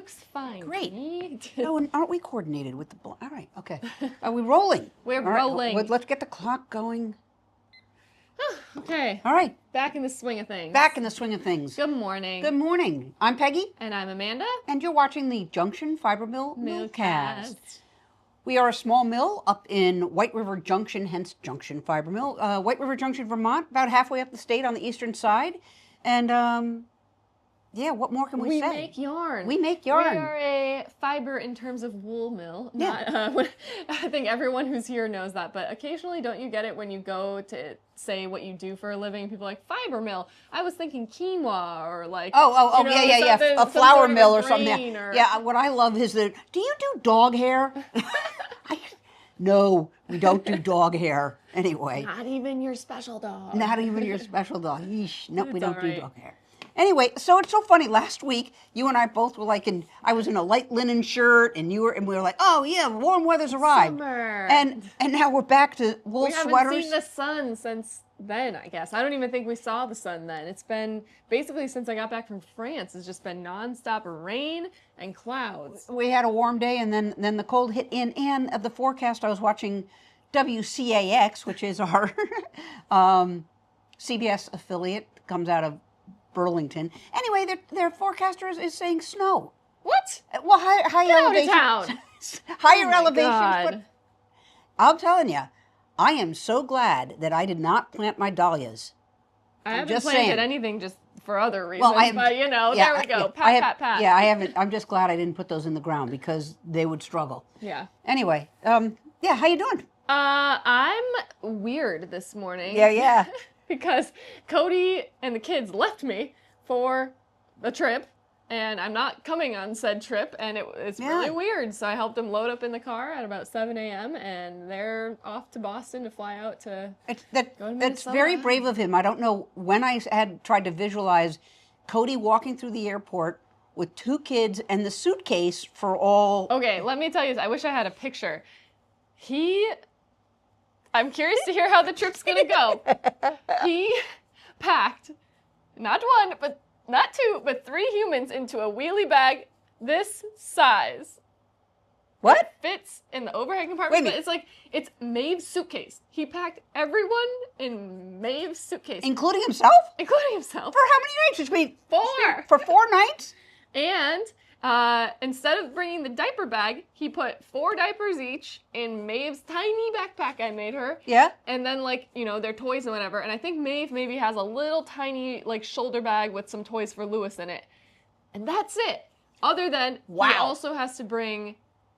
looks fine. Great. Oh, and aren't we coordinated with the... All right, okay. Are we rolling? We're All right, rolling. let's get the clock going. Okay. All right. Back in the swing of things. Back in the swing of things. Good morning. Good morning. I'm Peggy. And I'm Amanda. And you're watching the Junction Fiber Mill Millcast. We are a small mill up in White River Junction, hence Junction Fiber Mill. White River Junction, Vermont, about halfway up the state on the eastern side. And yeah, what more can we say? We make yarn. We make yarn. We are a fiber in terms of wool mill. Yeah. Not, I think everyone who's here knows that, but occasionally don't you get it when you go to say what you do for a living? People are like, fiber mill. I was thinking quinoa or like... Yeah. A flour mill or something. Yeah, what I love is that, do you do dog hair? No, we don't do dog hair. Anyway. Not even your special dog. Not even your special dog. Yeesh. No, we don't do right. dog hair. Anyway, so it's so funny. Last week, you and I both were like, I was in a light linen shirt, and we were like, oh yeah, warm weather's arrived. Summer. And now we're back to wool sweaters. We haven't seen the sun since then, I guess. I don't even think we saw the sun then. It's been basically since I got back from France. It's just been nonstop rain and clouds. We had a warm day, and then the cold hit in. And of the forecast, I was watching WCAX, which is our CBS affiliate, comes out of Burlington. Anyway, their forecaster is saying snow. What? Well, higher elevation. Town. Higher elevations. God. But I'm telling you, I am so glad that I did not plant my dahlias. I haven't just planted saying. anything just for other reasons, Well, but there we go. Pat. Yeah, I haven't. I'm just glad I didn't put those in the ground because they would struggle. Yeah. Anyway, yeah, how you doing? I'm weird this morning. Yeah. Because Cody and the kids left me for a trip, and I'm not coming on said trip, and it's really weird. So I helped them load up in the car at about 7 a.m., and they're off to Boston to fly out to go to Minnesota. It's very brave of him. I don't know when I had tried to visualize Cody walking through the airport with 2 kids and the suitcase for all... Okay, let me tell you, I wish I had a picture. I'm curious to hear how the trip's gonna go. He packed not 2, but 3 humans into a wheelie bag this size. What? It fits in the overhead compartment. Wait a But it's Maeve's suitcase. He packed everyone in Maeve's suitcase. Including himself? Including himself. For how many nights? Just wait. 4. For 4 nights? And instead of bringing the diaper bag, he put 4 diapers each in Maeve's tiny backpack I made her. Yeah. And then their toys and whatever. And I think Maeve maybe has a little tiny shoulder bag with some toys for Lewis in it. And that's it. Other than he also has to bring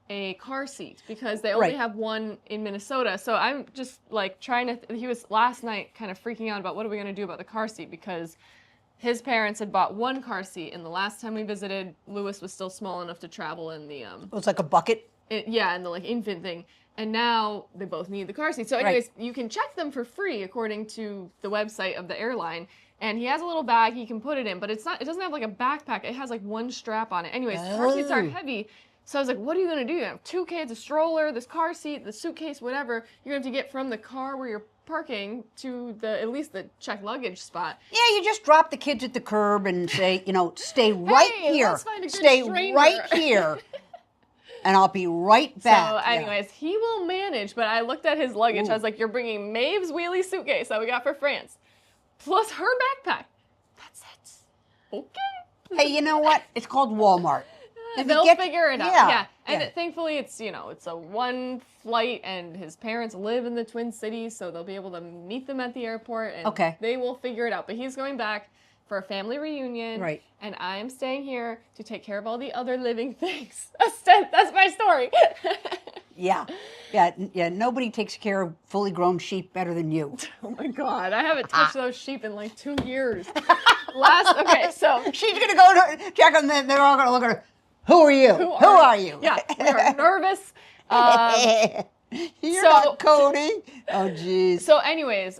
a car seat because they only have one in Minnesota. So I'm just he was last night kind of freaking out about what are we going to do about the car seat because his parents had bought 1 car seat, and the last time we visited, Lewis was still small enough to travel in the... It was like a bucket? in the infant thing. And now they both need the car seat. So anyways, you can check them for free according to the website of the airline. And he has a little bag he can put it in, but it doesn't have a backpack. It has 1 strap on it. Anyways, car seats are heavy. So I was like, what are you going to do? You have 2 kids, a stroller, this car seat, the suitcase, whatever. You're going to have to get from the car where you're parking to at least the checked luggage spot. Yeah, you just drop the kids at the curb and say, stay right here. Let's find a good stay stranger. right here. And I'll be right back. So anyways, he will manage, but I looked at his luggage. I was like, you're bringing Maeve's wheelie suitcase that we got for France, plus her backpack. That's it. Okay. Hey, you know what? It's called Walmart. They'll figure it out. Yeah. And thankfully, it's a 1 flight, and his parents live in the Twin Cities, so they'll be able to meet them at the airport, and they will figure it out. But he's going back for a family reunion, and I'm staying here to take care of all the other living things. That's my story. Yeah. Nobody takes care of fully grown sheep better than you. Oh my God, I haven't touched those sheep in 2 years. So she's gonna go to check on them. They're all gonna look at her. Who are you? Who are you? Yeah, we are nervous. You're not Cody. Oh, jeez. So anyways,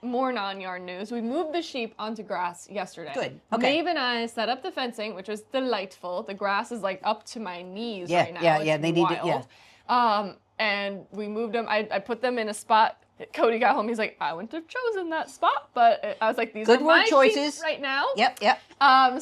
more non-yarn news. We moved the sheep onto grass yesterday. Good. Okay. Maeve and I set up the fencing, which was delightful. The grass is up to my knees right now. Yeah. They need to. Yeah. And we moved them. I put them in a spot Cody got home. He's like, I wouldn't have chosen that spot, but I was like, these Good are word my choices sheep right now. Yep.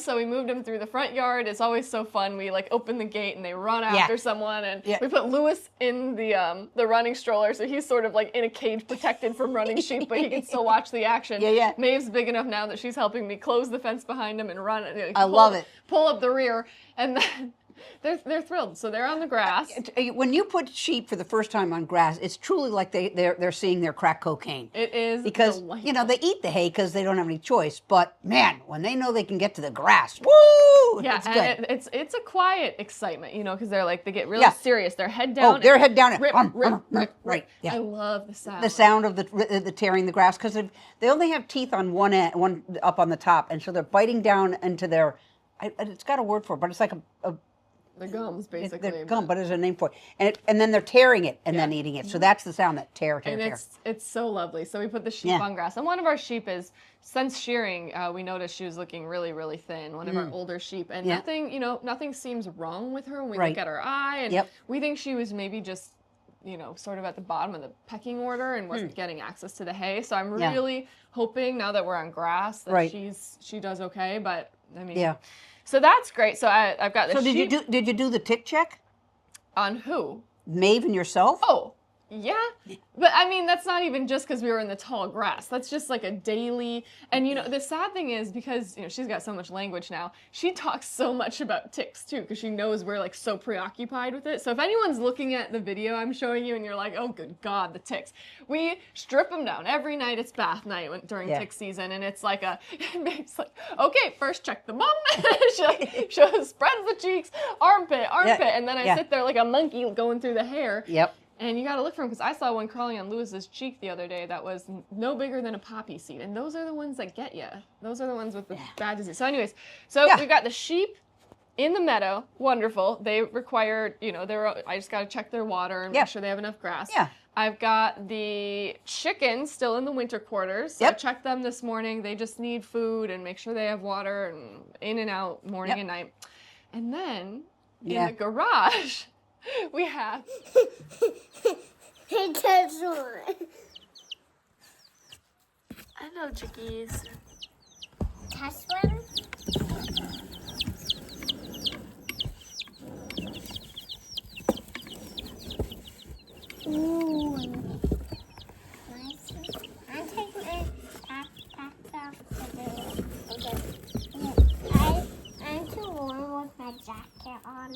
So we moved him through the front yard. It's always so fun. We like open the gate and they run after someone, and we put Lewis in the running stroller, so he's sort of like in a cage protected from running sheep, but he can still watch the action. Yeah. Maeve's big enough now that she's helping me close the fence behind him and run. I love it. Pull up the rear, and then. They're thrilled. So they're on the grass. When you put sheep for the first time on grass, it's truly like they're seeing their crack cocaine. It is because delightful. They eat the hay because they don't have any choice. But man, when they know they can get to the grass, woo! Yeah, it's good. And it's a quiet excitement, because they get really serious. Their head down. Oh, their head down. Rip. Right. Yeah. I love the sound. The sound of the tearing the grass, because they only have teeth on one end, one up on the top, and so they're biting down into their. It's got a word for it, but it's like the gums, basically. The gum, but there's a name for it. And then they're tearing it and then eating it. So that's the sound, that tear. And it's so lovely. So we put the sheep on grass. And one of our sheep since shearing, we noticed she was looking really, really thin, one of our older sheep. And nothing seems wrong with her when we look at her eye. And we think she was maybe just, sort of at the bottom of the pecking order and wasn't getting access to the hay. So I'm really hoping now that we're on grass that she does okay. But, I mean... So that's great. So I've got the sheep. So did you do the tick check? On who? Maeve and yourself? Oh, yeah. But I mean, that's not even just because we were in the tall grass. That's just like a daily. And the sad thing is because she's got so much language now. She talks so much about ticks too because she knows we're like so preoccupied with it. So if anyone's looking at the video I'm showing you and you're like, oh good God, the ticks, we strip them down every night. It's bath night during tick season, and it's like Maeve's like, okay, first check the bum. she spreads the cheeks, armpit, and then I sit there like a monkey going through the hair. Yep. And you got to look for them because I saw one crawling on Lewis's cheek the other day that was no bigger than a poppy seed. And those are the ones that get you. Those are the ones with the bad disease. So anyways, we've got the sheep in the meadow. Wonderful. They require, I just got to check their water and make sure they have enough grass. Yeah. I've got the chickens still in the winter quarters. So I checked them this morning. They just need food and make sure they have water and in and out morning and night. And then in the garage... we have. Hey, test one. I know, chickies. Test one? Ooh. Nice. I'm taking my backpack off today. Okay. I'm too warm with my jacket on.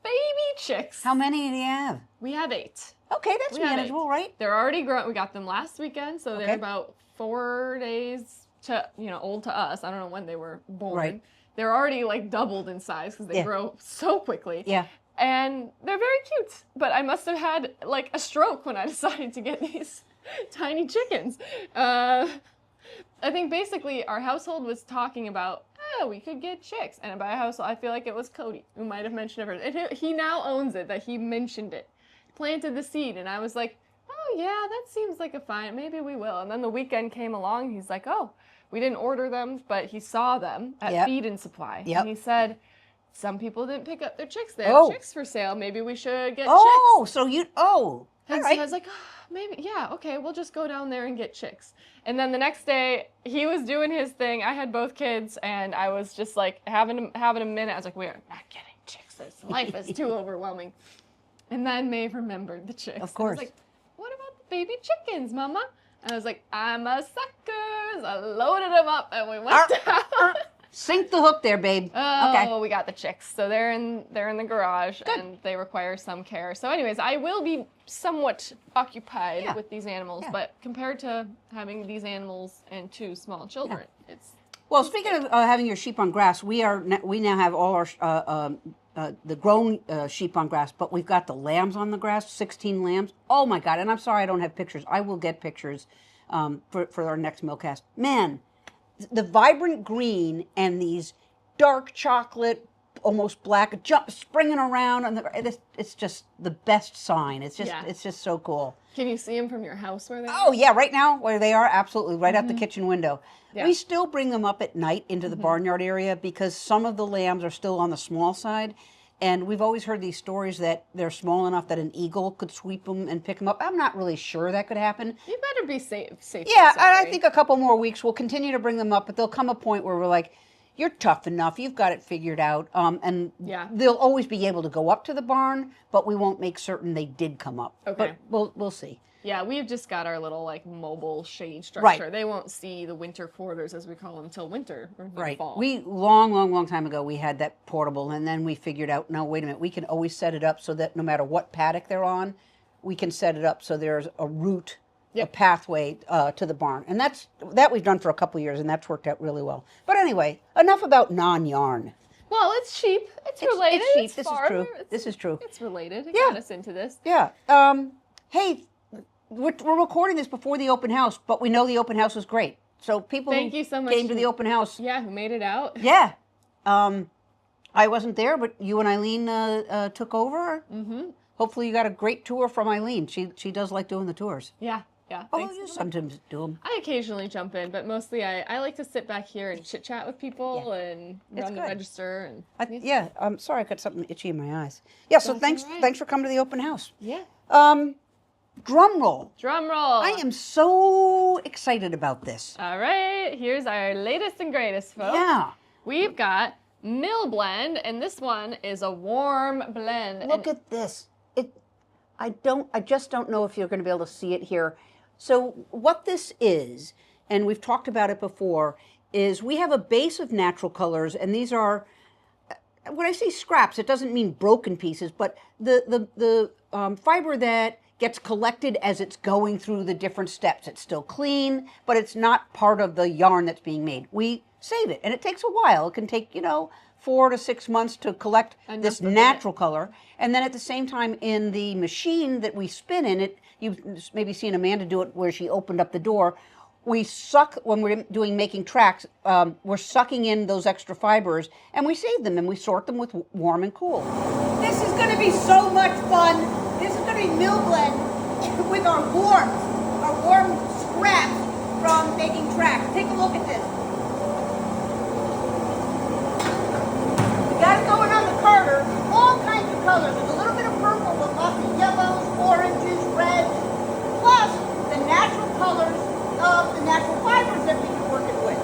Baby chicks. How many do you have? We have 8. Okay, that's manageable, right? They're already grown. We got them last weekend, so they're about 4 days to old to us. I don't know when they were born. Right. They're already like doubled in size because they grow so quickly. Yeah. And they're very cute. But I must have had like a stroke when I decided to get these tiny chickens. I think basically our household was talking about, we could get chicks. And by household, I feel like it was Cody who might have mentioned it first. He now owns it, that he mentioned it. Planted the seed, and I was like, oh yeah, that seems like a fine, maybe we will. And then the weekend came along, he's like, oh, we didn't order them, but he saw them at Feed and Supply. Yep. And he said, some people didn't pick up their chicks. They have chicks for sale. Maybe we should get chicks. Oh, so all And right. so I was like, maybe, okay, we'll just go down there and get chicks. And then the next day, he was doing his thing. I had both kids, and I was just like having a minute. I was like, we are not getting chicks. This life is too overwhelming. And then Maeve remembered the chicks. Of course. I was like, what about the baby chickens, Mama? And I was like, I'm a sucker. So I loaded them up, and we went down. Sink the hook there, babe. Oh, we got the chicks. So they're in the garage, and they require some care. So anyways, I will be somewhat occupied with these animals, but compared to having these animals and 2 small children, it's... Well, speaking of having your sheep on grass, we now have all our the grown sheep on grass, but we've got the lambs on the grass, 16 lambs. Oh my God! And I'm sorry I don't have pictures. I will get pictures for our next Millcast. Man, the vibrant green and these dark chocolate, almost black, springing around, and it's just the best sign. It's just so cool. Can you see them from your house where they are? Oh yeah, right now where they are, absolutely, right out the kitchen window. Yeah. We still bring them up at night into the barnyard area because some of the lambs are still on the small side. And we've always heard these stories that they're small enough that an eagle could sweep them and pick them up. I'm not really sure that could happen. You better be safe. Yeah, I think a couple more weeks we'll continue to bring them up, but there'll come a point where we're like, you're tough enough. You've got it figured out. And they'll always be able to go up to the barn, but we won't make certain they did come up. Okay. But we'll see. Yeah, we've just got our little like mobile shade structure. Right. They won't see the winter quarters, as we call them, till winter or Right. fall. We long time ago we had that portable, and then we figured out, no, wait a minute, we can always set it up so that no matter what paddock they're on, we can set it up so there's a route, a pathway to the barn, and that we've done for a couple of years, and that's worked out really well. But anyway, enough about non-yarn. Well, it's sheep. It's related. It's sheep. It's This farm. is true. This is true. It's related. It Yeah. got us into this. Yeah. Hey, we're recording this before the open house, but we know the open house was great. So people Thank you so much came to the open house. Yeah, who made it out? Yeah. I wasn't there, but you and Eileen took over. Mm-hmm. Hopefully you got a great tour from Eileen. She does like doing the tours. Yeah. Oh, thanks. you sometimes do them. I occasionally jump in, but mostly I like to sit back here and chit chat with people and run the good. register. And Yeah, I'm sorry, I got something itchy in my eyes. Yeah, so That's all right. thanks for coming to the open house. Yeah. Drum roll. Drum roll. I am so excited about this. All right, here's our latest and greatest, folks. Yeah. We've got Mill Blend, and this one is a warm blend. Look at this. I just don't know if you're going to be able to see it here. So what this is, and we've talked about it before, is we have a base of natural colors, and these are, when I say scraps, it doesn't mean broken pieces, but the fiber that gets collected as it's going through the different steps. It's still clean, but it's not part of the yarn that's being made. We save it, and it takes a while. It can take, 4 to 6 months to collect this natural color. And then at the same time, in the machine that we spin in it, you've maybe seen Amanda do it where she opened up the door. We suck, when we're making tracks, we're sucking in those extra fibers, and we save them, and we sort them with warm and cool. This is going to be so much fun. This is going to be Mill Blend with our warm scraps from making tracks. Take a look at this. We got it going on the carder, all kinds of colors. There's a little bit of purple, but lots of yellows, oranges, reds, plus the natural colors of the natural fibers that we've been working with.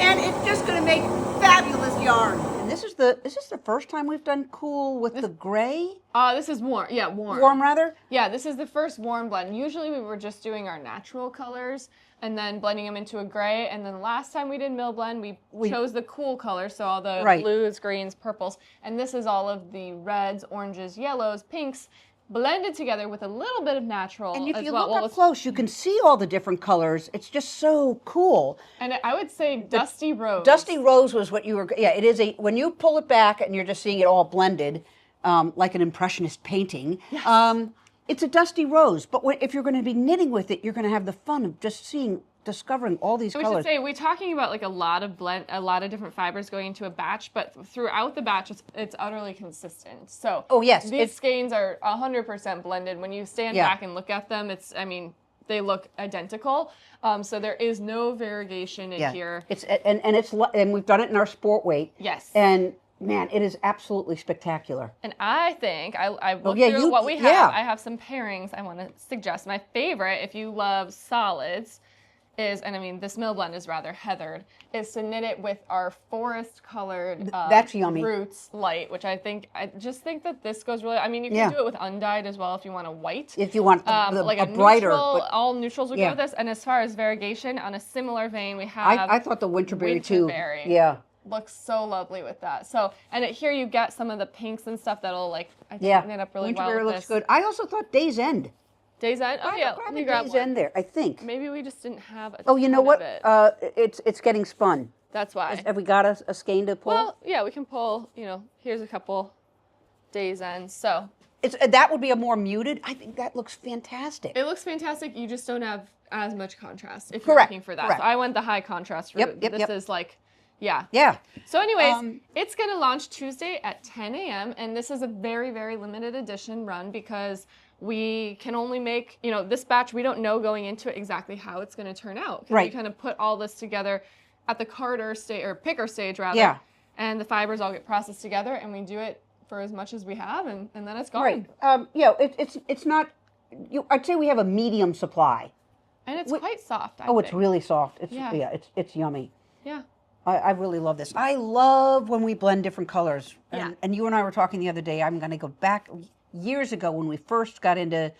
And it's just going to make fabulous yarn. And is this the first time we've done cool with the gray? This is warm. Yeah, warm. Warm, rather? Yeah, this is the first warm blend. Usually we were just doing our natural colors and then blending them into a gray. And then last time we did Mill Blend, we chose the cool colors, so all the blues, greens, purples. And this is all of the reds, oranges, yellows, pinks, blended together with a little bit of natural. And if as you well. look up close, you can see all the different colors. It's just so cool. And I would say Dusty Rose. Dusty Rose was what you were, it is when you pull it back and you're just seeing it all blended, like an impressionist painting, yes. It's a Dusty Rose. But if you're going to be knitting with it, you're going to have the fun of just discovering all these colors. We should say, we're talking about like a lot of different fibers going into a batch, but throughout the batch, it's utterly consistent. So these skeins are 100% blended. When you stand back and look at them, they look identical. So there is no variegation in here. And we've done it in our sport weight. Yes. And man, it is absolutely spectacular. And I think I looked through what we have. Yeah. I have some pairings I want to suggest. My favorite, if you love solids, is, and this Mill Blend is rather heathered, is to knit it with our forest-colored that's yummy. Roots Light, which I just think that this goes really. You can do it with undyed as well if you want a white. If you want like a brighter, neutral, all neutrals would go with this. And as far as variegation, on a similar vein, we have. I thought the Winterberry too. Yeah. Looks so lovely with that. So, and here you get some of the pinks and stuff that'll knit up really well with Winterberry looks this. good. I also thought Day's End. Day's End? Oh, yeah. Let me grab Day's one. End there, I think. Maybe we just didn't have a Oh, you know ton what? of it. It's getting spun. That's why. Have we got a skein to pull? Well, yeah, we can pull, here's a couple Day's Ends. So that would be a more muted. I think that looks fantastic. it looks fantastic. You just don't have as much contrast if you're looking for that. Correct. So I went the high contrast route. This is like, yeah. Yeah. So anyways, it's going to launch Tuesday at 10 a.m. And this is a very, very limited edition run because we can only make, this batch, we don't know going into it exactly how it's going to turn out. Right. We kind of put all this together at the carder stage, or picker stage rather. Yeah. And the fibers all get processed together and we do it for as much as we have, and then it's gone. Right. It's not. I'd say we have a medium supply. And it's quite soft. I think. think. It's really soft. It's yummy. Yeah. I really love this. I love when we blend different colors. And you and I were talking the other day. I'm going to go back years ago when we first got into,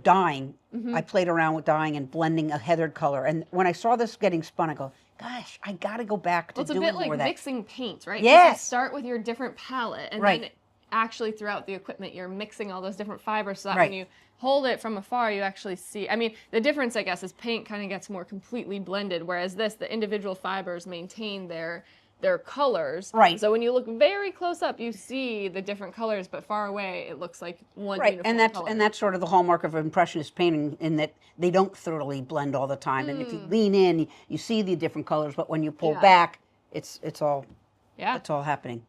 dyeing. I played around with dyeing and blending a heathered color. And when I saw this getting spun, I go, gosh, I got to go back to doing more of that. It's a bit like mixing paint, right? Yes. You start with your different palette, and then actually throughout the equipment, you're mixing all those different fibers so that when you hold it from afar, you actually see. I mean, the difference, I guess, is paint kind of gets more completely blended, whereas the individual fibers maintain their colors. Right. So when you look very close up, you see the different colors, but far away, it looks like one uniform color. And that's sort of the hallmark of Impressionist painting, in that they don't thoroughly blend all the time. And if you lean in, you see the different colors, but when you pull back, it's all happening.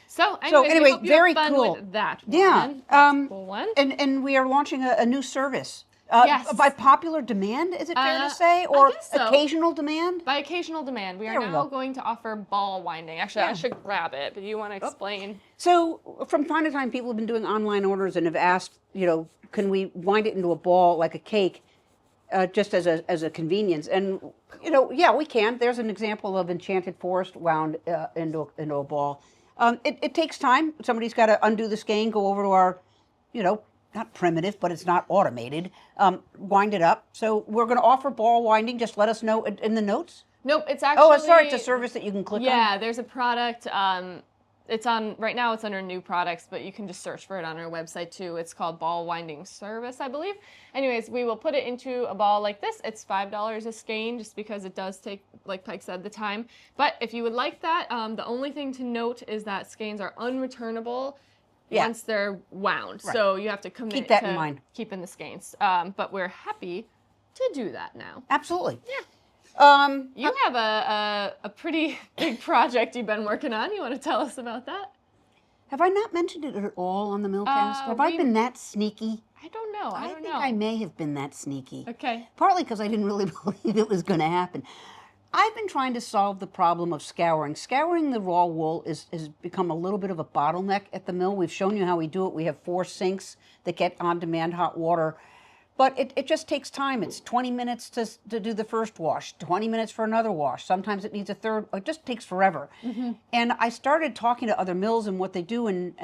So anyway, we hope you have fun cool. with that one. Yeah. That's a cool one. And we are launching a new service. Yes. By popular demand, is it fair to say? Or I guess so. Occasional demand? By occasional demand. We are now going to offer ball winding. Actually, I should grab it, but you want to explain? So from time to time, people have been doing online orders and have asked, can we wind it into a ball like a cake, just as a convenience? And, we can. There's an example of Enchanted Forest wound into a ball. It takes time. Somebody's got to undo the skein, go over to our, not primitive, but it's not automated, wind it up. So we're going to offer ball winding. Just let us know in the notes. Nope, it's actually... Oh, sorry, it's a service that you can click on? Yeah, there's a product. Right now it's under new products, but you can just search for it on our website too. It's called Ball Winding Service, I believe. Anyways, we will put it into a ball like this. It's $5 a skein, just because it does take, like Peg said, the time. But if you would like that, the only thing to note is that skeins are unreturnable once they're wound. Right. So you have to commit in mind. Keeping the skeins. But we're happy to do that now. Absolutely. Yeah. You have a pretty big project you've been working on. You want to tell us about that? Have I not mentioned it at all on the Millcast? Have I been that sneaky? I don't know. I don't know. I think I may have been that sneaky. Okay. Partly because I didn't really believe it was going to happen. I've been trying to solve the problem of scouring. Scouring the raw wool has become a little bit of a bottleneck at the mill. We've shown you how we do it. We have 4 sinks that get on-demand hot water. But it just takes time. It's 20 minutes to do the first wash, 20 minutes for another wash. Sometimes it needs a third. It just takes forever. Mm-hmm. And I started talking to other mills and what they do. And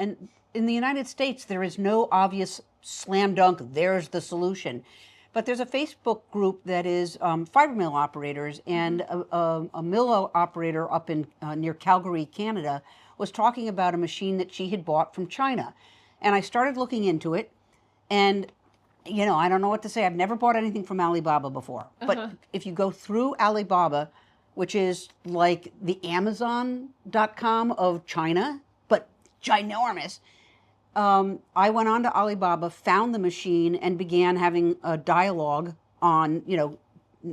in the United States, there is no obvious slam dunk, there's the solution. But there's a Facebook group that is fiber mill operators, and a mill operator up in near Calgary, Canada, was talking about a machine that she had bought from China. And I started looking into it, and I don't know what to say. I've never bought anything from Alibaba before. But if you go through Alibaba, which is like the Amazon.com of China, but ginormous, I went on to Alibaba, found the machine, and began having a dialogue on,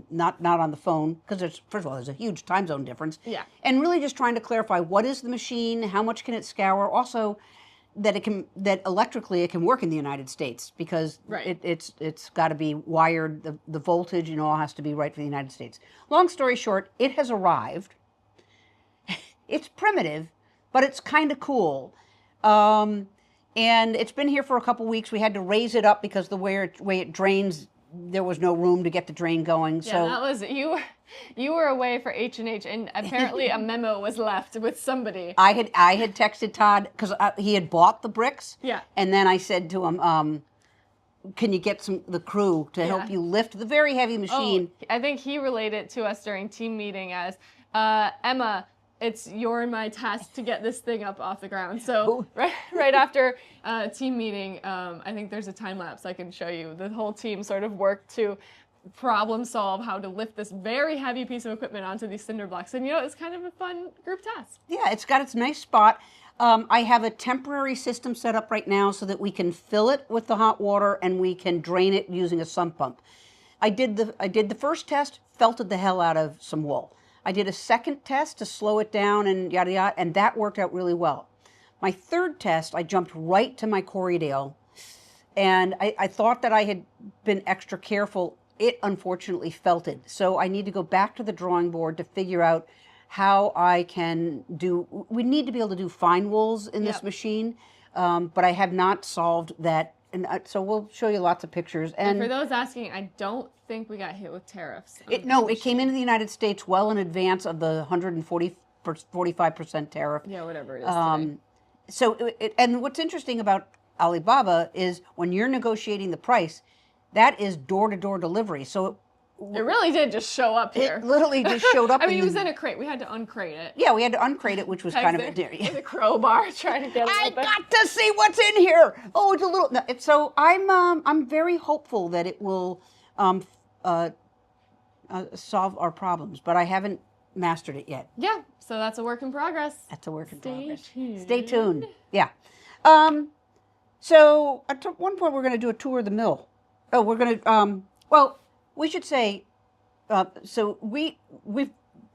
not on the phone, because first of all, there's a huge time zone difference. Yeah. And really just trying to clarify, what is the machine, how much can it scour, also that electrically it can work in the United States, because it's got to be wired, the voltage and all has to be right for the United States. Long story short, it has arrived. It's primitive, but it's kind of cool. And it's been here for a couple weeks. We had to raise it up because the way it drains, there was no room to get the drain going. Yeah, so that was you were away for H&H, and apparently a memo was left with somebody. I had texted Todd because he had bought the bricks. Yeah. And then I said to him, can you get the crew to help you lift the very heavy machine? Oh, I think he relayed it to us during team meeting as, Emma, it's your and my task to get this thing up off the ground. So right after team meeting, I think there's a time lapse I can show you. The whole team sort of worked to problem solve how to lift this very heavy piece of equipment onto these cinder blocks. And it's kind of a fun group task. Yeah, it's got its nice spot. I have a temporary system set up right now so that we can fill it with the hot water and we can drain it using a sump pump. I did the first test, felted the hell out of some wool. I did a second test to slow it down and yada yada, and that worked out really well. My third test, I jumped right to my Corriedale, and I thought that I had been extra careful. It unfortunately felted, so I need to go back to the drawing board to figure out how I can do. We need to be able to do fine wools in this machine. but I have not solved that. And so we'll show you lots of pictures. And for those asking, I don't think we got hit with tariffs. No, it came into the United States well in advance of the 45% tariff. Yeah, whatever it is today. So, and what's interesting about Alibaba is when you're negotiating the price, that is door-to-door delivery. So it really did just show up here. It literally just showed up. I mean, it was in a crate. We had to uncrate it. Yeah, we had to uncrate it, which was kind of a with a crowbar trying to get it. I got to see what's in here. Oh, it's a little. No, so I'm very hopeful that it will solve our problems, but I haven't mastered it yet. Yeah, so that's a work in progress. That's a work in progress. Tuned. Stay tuned. Yeah. So at one point we're going to do a tour of the mill. Oh, we're going to. Well, we should say. So we've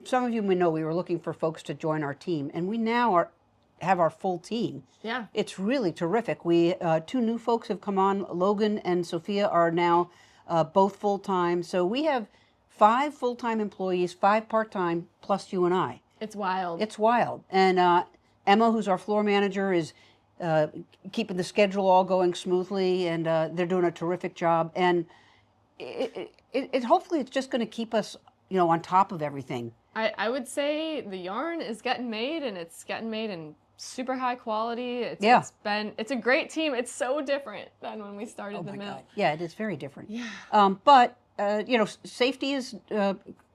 some of you may know we were looking for folks to join our team, and we now have our full team. Yeah. It's really terrific. We 2 new folks have come on. Logan and Sophia are now both full-time. So we have 5 full-time employees, 5 part-time, plus you and I. It's wild. It's wild. And Emma, who's our floor manager, is keeping the schedule all going smoothly, and they're doing a terrific job. And hopefully it's just going to keep us, on top of everything. I would say the yarn is getting made, and it's getting made in super high quality. It's a great team. It's so different than when we started the mill. God. Yeah, it is very different. Yeah. But safety is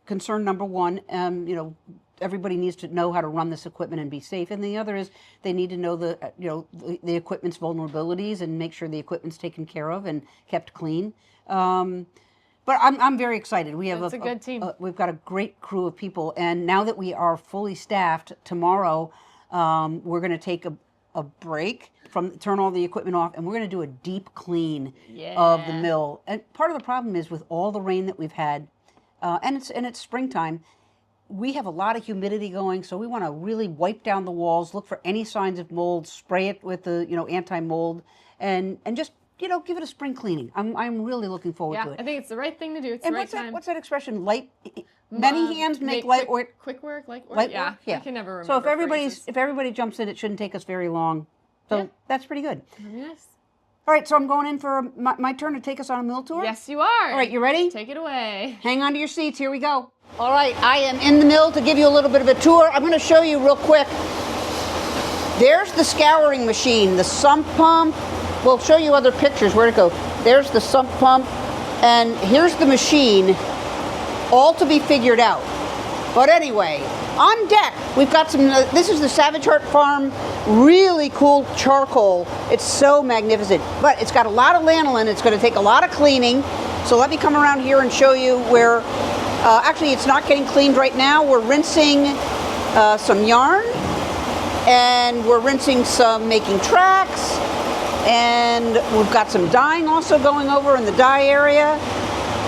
concern number one. Everybody needs to know how to run this equipment and be safe. And the other is they need to know the equipment's vulnerabilities and make sure the equipment's taken care of and kept clean. But I'm very excited. We have a good team. We've got a great crew of people, and now that we are fully staffed, tomorrow we're going to take a break turn all the equipment off, and we're going to do a deep clean of the mill. And part of the problem is with all the rain that we've had, and it's springtime. We have a lot of humidity going, so we want to really wipe down the walls, look for any signs of mold, spray it with the anti-mold, and just give it a spring cleaning. I'm really looking forward to it. I think it's the right thing to do. It's the right time. What's that expression? Many hands make light work. Quick work, light work. Light Yeah, work? Yeah. I can never remember. So if everybody jumps in, it shouldn't take us very long. So that's pretty good. Yes. All right, so I'm going in for my turn to take us on a mill tour. Yes, you are. All right, you ready? Take it away. Hang on to your seats. Here we go. All right, I am in the mill to give you a little bit of a tour. I'm going to show you real quick. There's the scouring machine, the sump pump. We'll show you other pictures. Where'd it go? There's the sump pump, and here's the machine, all to be figured out. But anyway, on deck, we've got some, this is the Savage Heart Farm, really cool charcoal. It's so magnificent, but it's got a lot of lanolin. It's going to take a lot of cleaning. So let me come around here and show you where, actually it's not getting cleaned right now. We're rinsing some yarn, and we're rinsing some making tracks, and we've got some dyeing also going over in the dye area.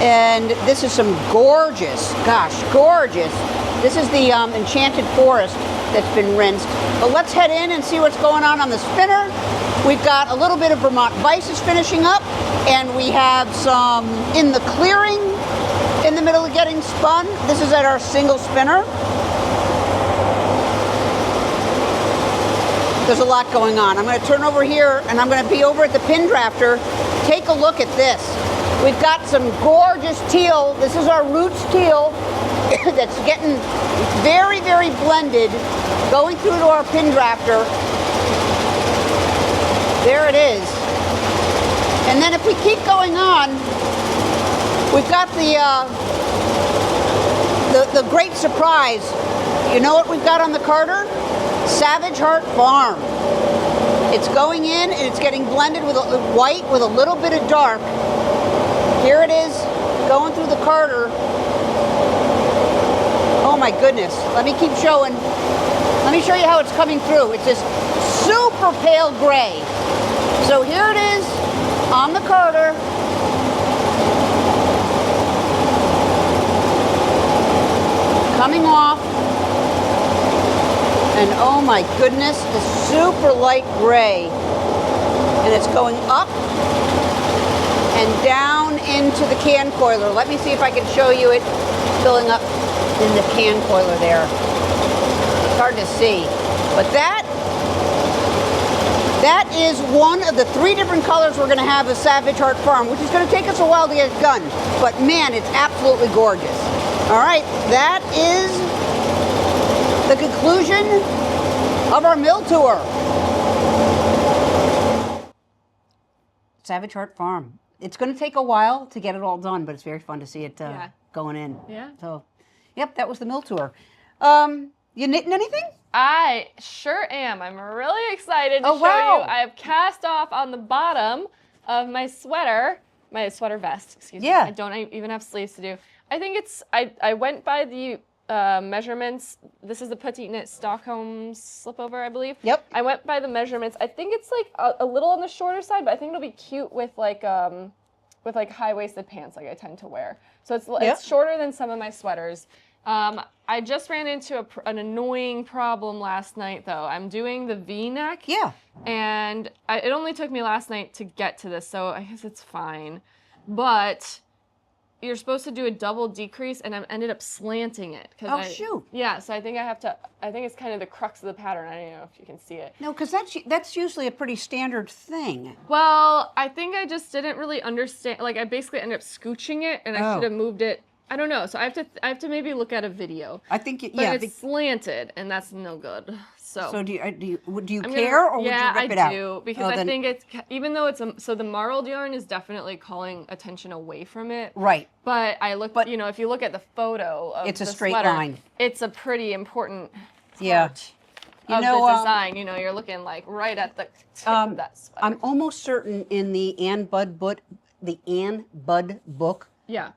And this is some gorgeous, gorgeous. This is the enchanted forest that's been rinsed. But let's head in and see what's going on the spinner. We've got a little bit of Vermont Vices finishing up, and we have some in the clearing in the middle of getting spun. This is at our single spinner. There's a lot going on. I'm going to turn over here, and I'm going to be over at the pin drafter. Take a look at this. We've got some gorgeous teal. This is our roots teal that's getting very, very blended, going through to our pin drafter. There it is. And then if we keep going on, we've got the great surprise. You know what we've got on the carder? Savage Heart Farm. It's going in and it's getting blended with white with a little bit of dark. Here it is, going through the carder. Oh my goodness. Let me keep showing. Let me show you how it's coming through. It's this super pale gray. So here it is on the carder. Coming off. And oh my goodness, the super light gray. And it's going up and down into the can coiler. Let me see if I can show you it filling up in the can coiler there. It's hard to see. But that That is one of the 3 different colors we're going to have at Savage Heart Farm, which is going to take us a while to get done. But man, it's absolutely gorgeous. All right, that is the conclusion of our mill tour. Savage Heart Farm. It's going to take a while to get it all done, but it's very fun to see it going in. Yeah. So, yep, that was the mill tour. You knitting anything? I sure am. I'm really excited to show wow. you. I have cast off on the bottom of my sweater vest, excuse me. Yeah. I don't even have sleeves to do. I think it's, I went by the measurements. This is the Petite Knit Stockholm slipover, I believe. Yep. I went by the measurements. I think it's like a little on the shorter side, but I think it'll be cute with like high-waisted pants like I tend to wear. So it's shorter than some of my sweaters. I just ran into an annoying problem last night, though. I'm doing the V-neck. Yeah. And it only took me last night to get to this, so I guess it's fine. But you're supposed to do a double decrease, and I ended up slanting it. Oh, shoot. Yeah, so I think it's kind of the crux of the pattern. I don't know if you can see it. No, because that's usually a pretty standard thing. Well, I think I just didn't really understand. Like, I basically ended up scooching it, and I should have moved it. I don't know. So I have to maybe look at a video. I think but it's slanted, and that's no good. So do you care, or would you rip it out? Yeah, I do, because I think it's, even though it's so the marled yarn is definitely calling attention away from it. Right. But if you look at the photo of it's a the straight sweater, line. It's a pretty important part of the design. You're looking like right at the tip of that sweater. I'm almost certain in the Ann Budd book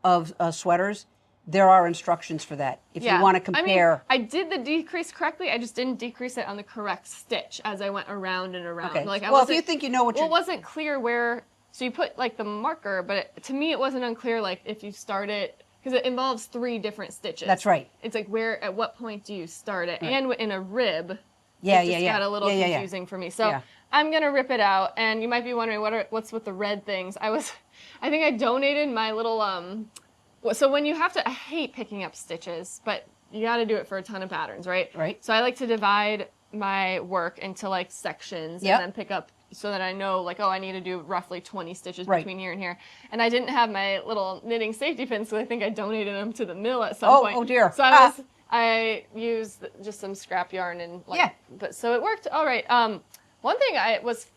of sweaters, there are instructions for that. If you want to compare. I did the decrease correctly. I just didn't decrease it on the correct stitch as I went around and around. Okay. Like, if you think you know what it wasn't clear where. So you put like the marker, but to me it wasn't unclear. Like if you start it, because it involves 3 different stitches. That's right. It's like at what point do you start it? Right. And in a rib. Yeah, it just got a little confusing for me. So I'm gonna rip it out, and you might be wondering what's with the red things. I think I donated my little So when you have to, I hate picking up stitches, but you got to do it for a ton of patterns, right? Right. So I like to divide my work into like sections and then pick up so that I know like, oh, I need to do roughly 20 stitches between here and here. And I didn't have my little knitting safety pins, so I think I donated them to the mill at some point. Oh dear. So I used just some scrap yarn and but so it worked all right. One thing I was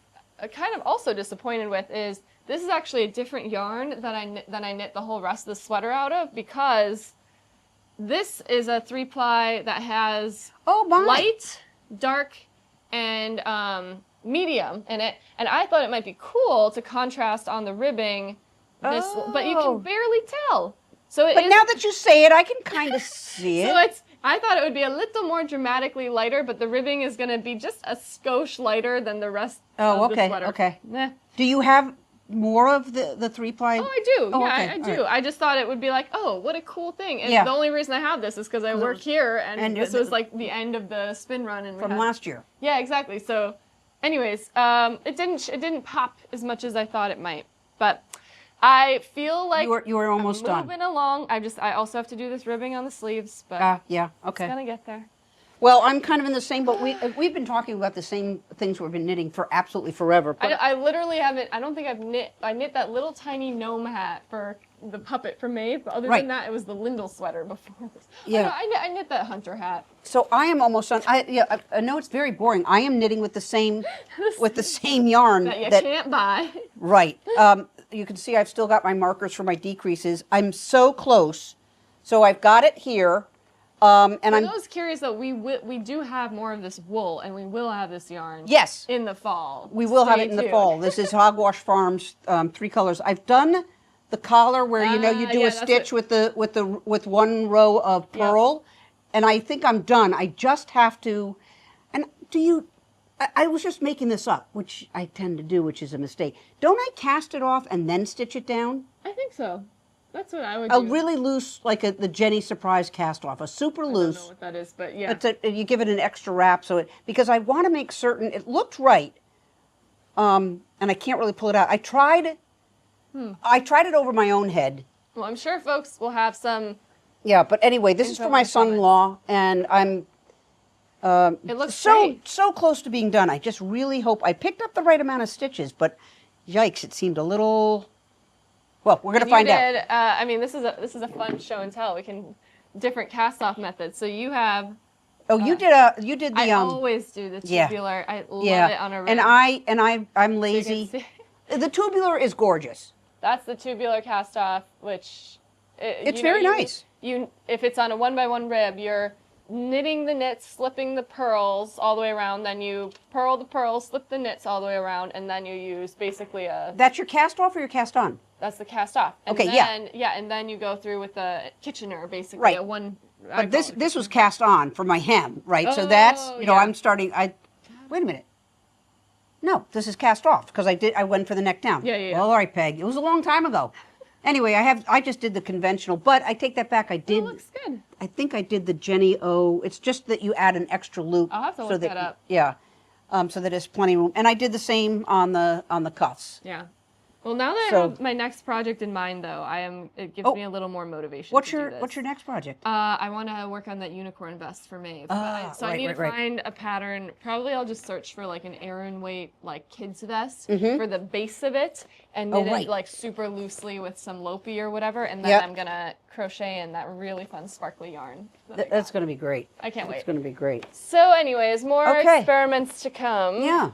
kind of also disappointed with is this is actually a different yarn than I knit the whole rest of the sweater out of, because this is a 3-ply that has light, dark, and medium in it, and I thought it might be cool to contrast on the ribbing. But you can barely tell. So now that you say it, I can kind of see it. So I thought it would be a little more dramatically lighter, but the ribbing is going to be just a skosh lighter than the rest of the sweater. Okay. Eh. Do you have more of the 3-ply? Oh, I do. I do. Right. I just thought it would be like, oh, what a cool thing. And the only reason I have this is because I work here, and this was like the end of the spin run from last year. Yeah, exactly. So, anyways, it didn't pop as much as I thought it might, but I feel like you were almost done. Moving along. I also have to do this ribbing on the sleeves, but okay. It's gonna get there. Well, I'm kind of in the same boat. We've been talking about the same things we've been knitting for absolutely forever. I literally haven't. I don't think I've knit. I knit that little tiny gnome hat for the puppet for Maeve. But other than that, it was the Lindell sweater before. Yeah. I knit that hunter hat. So I am almost done. I know it's very boring. I am knitting with the same yarn that you can't buy. Right. You can see I've still got my markers for my decreases. I'm so close. So I've got it here. And for those curious, though, we do have more of this wool, and we will have this yarn. Yes. In the fall. We will have it in the fall. This is Hogwash Farms 3 colors. I've done the collar where you do a stitch with one row of purl, and I think I'm done. I just have to. And I was just making this up, which I tend to do, which is a mistake. Don't I cast it off and then stitch it down? I think so. That's what I would do. A really loose, like the Jenny Surprise cast off, a super loose. I don't know what that is, but yeah. You give it an extra wrap, because I want to make certain it looked right, and I can't really pull it out. I tried it over my own head. Well, I'm sure folks will have some. Yeah, but anyway, this is for my son-in-law, and It looks so great. so close to being done. I just really hope I picked up the right amount of stitches, but yikes, it seemed a little. Well, we're gonna find out. I mean, this is a fun show and tell. We can different cast off methods. So you have. Oh, you did the. I always do the tubular. Yeah. I love it on a rib. And I'm lazy. So The tubular is gorgeous. that's the tubular cast off, which It's very nice. If it's on a 1x1 rib, you're knitting the knits, slipping the pearls all the way around. Then you purl the pearls, slip the knits all the way around, and then you use basically That's your cast off or your cast on? That's the cast off. And Okay, then, and then you go through with the Kitchener, basically Right. a one. But this was cast on for my hem, right? So Oh, that's yeah. I'm starting. Wait a minute. No, this is cast off because I went for the neck down. Yeah. Well, all right, Peg. It was a long time ago. Anyway, I just did the conventional, but I take that back. I did. It looks good. I think I did the Jenny O. It's just that you add an extra loop. I'll have to look that up. Yeah, so that there's plenty of room. And I did the same on the cuffs. Yeah. Well, now that I have my next project in mind, though, it gives me a little more motivation. What's to your do this. What's your next project? I want to work on that unicorn vest for Maeve. So I need to find a pattern. Probably I'll just search for like an Aran weight like kids vest for the base of it and knit it like super loosely with some Lopi or whatever, and then I'm gonna crochet in that really fun sparkly yarn. That's gonna be great. I can't wait. It's gonna be great. So, anyways, more experiments to come. Yeah.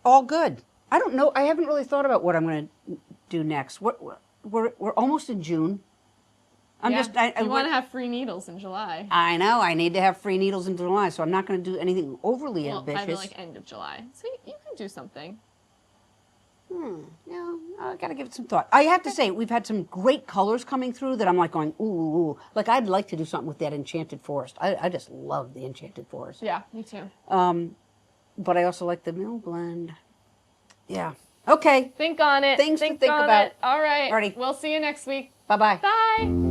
All good. I don't know. I haven't really thought about what I'm going to do next. We're almost in June. You want to have free needles in July. I know. I need to have free needles in July, so I'm not going to do anything overly ambitious. By the end of July. So you can do something. No, I got to give it some thought. I have to say, we've had some great colors coming through that I'm like going, ooh. Like, I'd like to do something with that Enchanted Forest. I just love the Enchanted Forest. Yeah, me too. But I also like the Mill Blend. Yeah. Okay. Think on it. Things to think about. All right. Alrighty. We'll see you next week. Bye-bye. Bye.